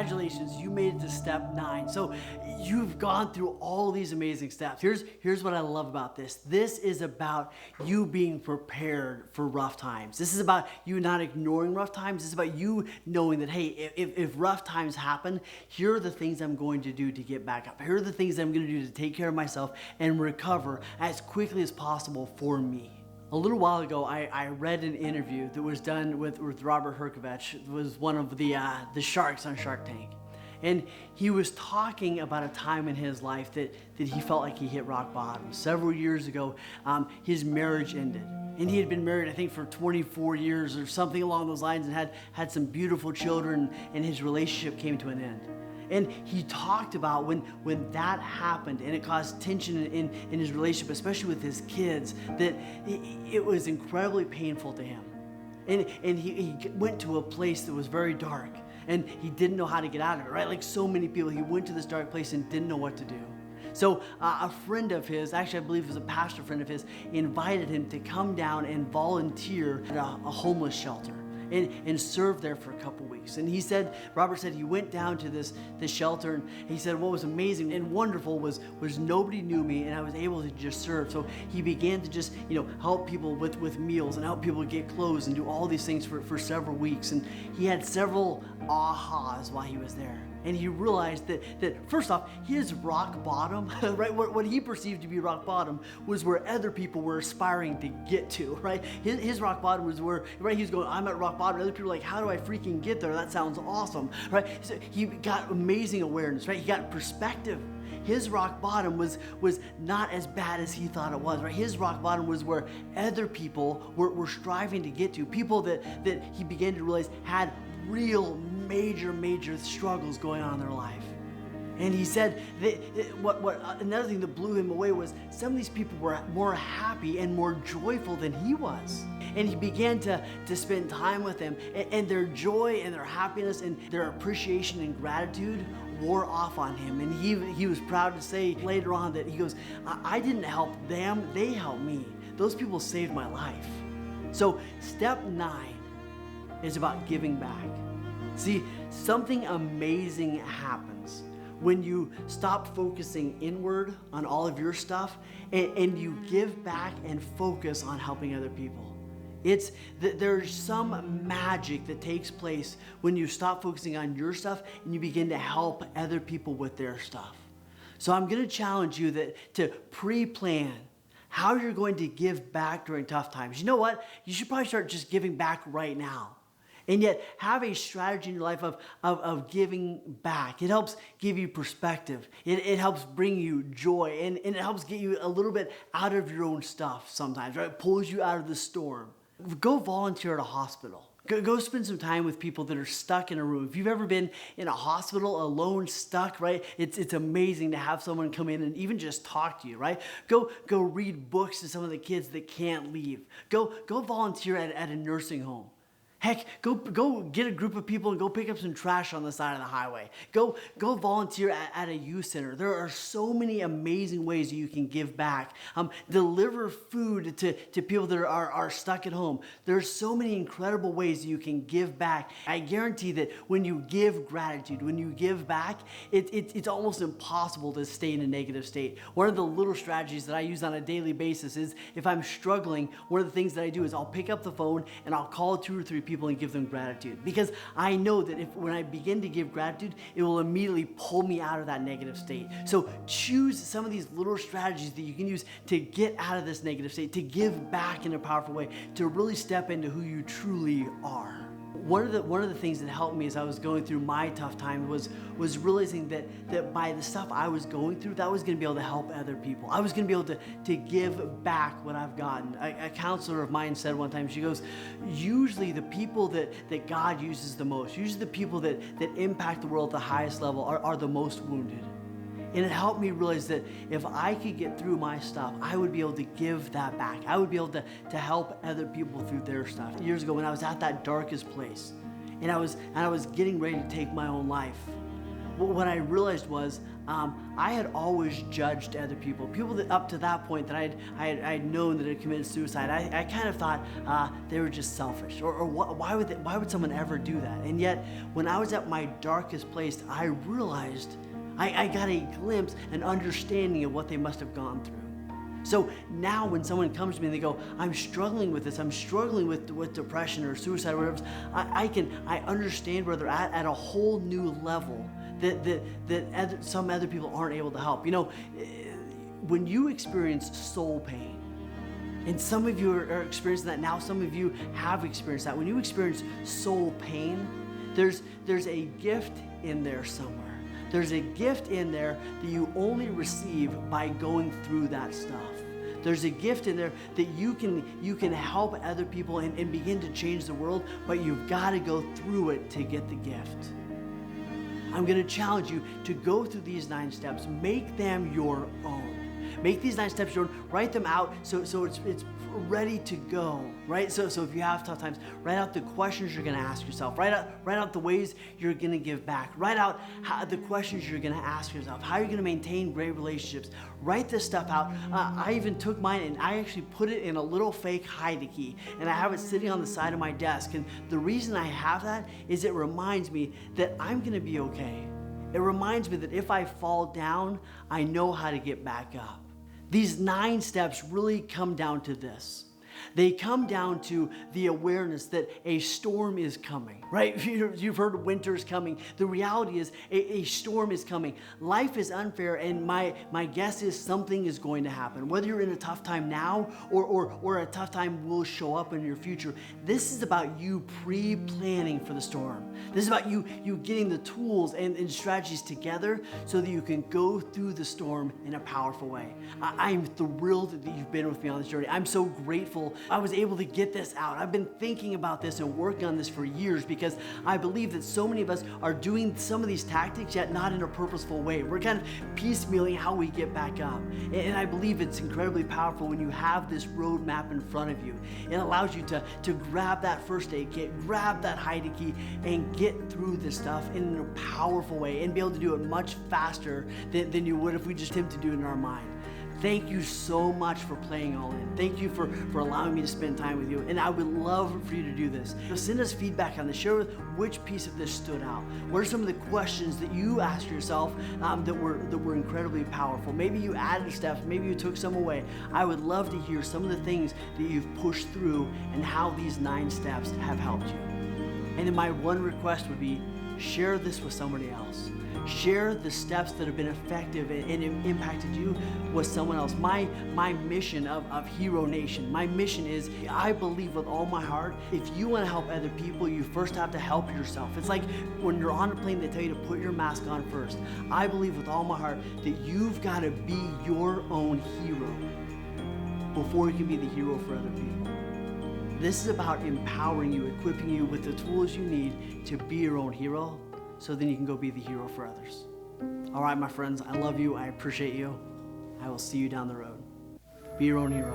congratulations, you made it to step 9. So you've gone through all these amazing steps. Here's what I love about this. This is about you being prepared for rough times. This is about you not ignoring rough times. This is about you knowing that, hey, if rough times happen, here are the things I'm going to do to get back up. Here are the things I'm going to do to take care of myself and recover as quickly as possible for me. A little while ago, I read an interview that was done with Robert Herkovich, who was one of the sharks on Shark Tank. And he was talking about a time in his life that he felt like he hit rock bottom. Several years ago, his marriage ended. And he had been married, I think, for 24 years or something along those lines, and had some beautiful children, and his relationship came to an end. And he talked about when that happened and it caused tension in his relationship, especially with his kids, that it was incredibly painful to him. And he went to a place that was very dark and he didn't know how to get out of it, right? Like so many people, he went to this dark place and didn't know what to do. So a friend of his, actually I believe it was a pastor friend of his, invited him to come down and volunteer at a homeless shelter. And served there for a couple weeks. And he said, Robert said he went down to this shelter, and he said what was amazing and wonderful was nobody knew me and I was able to just serve. So he began to just, help people with meals and help people get clothes and do all these things for several weeks. And he had several ahas while he was there. And he realized that first off, his rock bottom, right, what he perceived to be rock bottom was where other people were aspiring to get to, right? His rock bottom was where, right, he was going, I'm at rock bottom. Other people were like, how do I freaking get there? That sounds awesome, right? So he got amazing awareness, right? He got perspective. His rock bottom was not as bad as he thought it was, right? His rock bottom was where other people were striving to get to, people that he began to realize had real major struggles going on in their life. And he said that another thing that blew him away was some of these people were more happy and more joyful than he was. And he began to spend time with them, and their joy and their happiness and their appreciation and gratitude wore off on him. And he was proud to say later on that he goes, I didn't help them, they helped me. Those people saved my life. So step 9 is about giving back. See, something amazing happens when you stop focusing inward on all of your stuff and you give back and focus on helping other people. It's that there's some magic that takes place when you stop focusing on your stuff and you begin to help other people with their stuff. So I'm going to challenge you to pre-plan how you're going to give back during tough times. You know what? You should probably start just giving back right now. And yet have a strategy in your life of giving back. It helps give you perspective. It helps bring you joy. And it helps get you a little bit out of your own stuff sometimes, right? It pulls you out of the storm. Go volunteer at a hospital. Go spend some time with people that are stuck in a room. If you've ever been in a hospital alone, stuck, right? It's amazing to have someone come in and even just talk to you, right? Go read books to some of the kids that can't leave. Go volunteer at a nursing home. Heck, go get a group of people and go pick up some trash on the side of the highway. Go volunteer at a youth center. There are so many amazing ways that you can give back. Deliver food to people that are stuck at home. There are so many incredible ways that you can give back. I guarantee that when you give gratitude, when you give back, it's almost impossible to stay in a negative state. One of the little strategies that I use on a daily basis is if I'm struggling, one of the things that I do is I'll pick up the phone and I'll call 2 or 3 people and give them gratitude, because I know that when I begin to give gratitude, it will immediately pull me out of that negative state. So choose some of these little strategies that you can use to get out of this negative state, to give back in a powerful way, to really step into who you truly are. One of the things that helped me as I was going through my tough time was realizing that by the stuff I was going through, that was going to be able to help other people. I was going to be able to give back what I've gotten. A counselor of mine said one time, she goes, usually the people that God uses the most, usually the people that impact the world at the highest level are the most wounded. And it helped me realize that if I could get through my stuff, I would be able to give that back. I would be able to help other people through their stuff. Years ago when I was at that darkest place and I was getting ready to take my own life, what I realized was I had always judged other people that up to that point that I had known that had committed suicide. I kind of thought they were just selfish, or why would someone ever do that? And yet, when I was at my darkest place, I realized I got a glimpse, an understanding of what they must have gone through. So now when someone comes to me and they go, I'm struggling with this, I'm struggling with depression or suicide or whatever, I understand where they're at a whole new level that some other people aren't able to help. You know, when you experience soul pain, and some of you are experiencing that now, some of you have experienced that. When you experience soul pain, there's a gift in there somewhere. There's a gift in there that you only receive by going through that stuff. There's a gift in there that you can help other people and begin to change the world, but you've got to go through it to get the gift. I'm going to challenge you to go through these 9 steps. Make them your own. Make these 9 steps your own. Write them out so it's ready to go, right? So if you have tough times, write out the questions you're going to ask yourself. Write out the ways you're going to give back. Write out the questions you're going to ask yourself. How you're going to maintain great relationships. Write this stuff out. I even took mine and I actually put it in a little fake hide key, and I have it sitting on the side of my desk. And the reason I have that is it reminds me that I'm going to be okay. It reminds me that if I fall down, I know how to get back up. These 9 steps really come down to this. They come down to the awareness that a storm is coming, right? You've heard winter's coming. The reality is a storm is coming. Life is unfair, and my guess is something is going to happen. Whether you're in a tough time now or a tough time will show up in your future, this is about you pre-planning for the storm. This is about you getting the tools and strategies together so that you can go through the storm in a powerful way. I'm thrilled that you've been with me on this journey. I'm so grateful I was able to get this out. I've been thinking about this and working on this for years because I believe that so many of us are doing some of these tactics yet not in a purposeful way. We're kind of piecemealing how we get back up. And I believe it's incredibly powerful when you have this roadmap in front of you. It allows you to grab that first aid kit, grab that hide key, and get through this stuff in a powerful way and be able to do it much faster than you would if we just attempted to do it in our mind. Thank you so much for playing all in. Thank you for allowing me to spend time with you. And I would love for you to do this. So send us feedback on this. Share which piece of this stood out. What are some of the questions that you asked yourself that were incredibly powerful? Maybe you added steps. Maybe you took some away. I would love to hear some of the things that you've pushed through and how these 9 steps have helped you. And then my one request would be, share this with somebody else. Share the steps that have been effective and impacted you with someone else. My mission of Hero Nation, my mission is, I believe with all my heart, if you want to help other people, you first have to help yourself. It's like when you're on a plane, they tell you to put your mask on first. I believe with all my heart that you've got to be your own hero before you can be the hero for other people. This is about empowering you, equipping you with the tools you need to be your own hero, so then you can go be the hero for others. All right, my friends, I love you. I appreciate you. I will see you down the road. Be your own hero.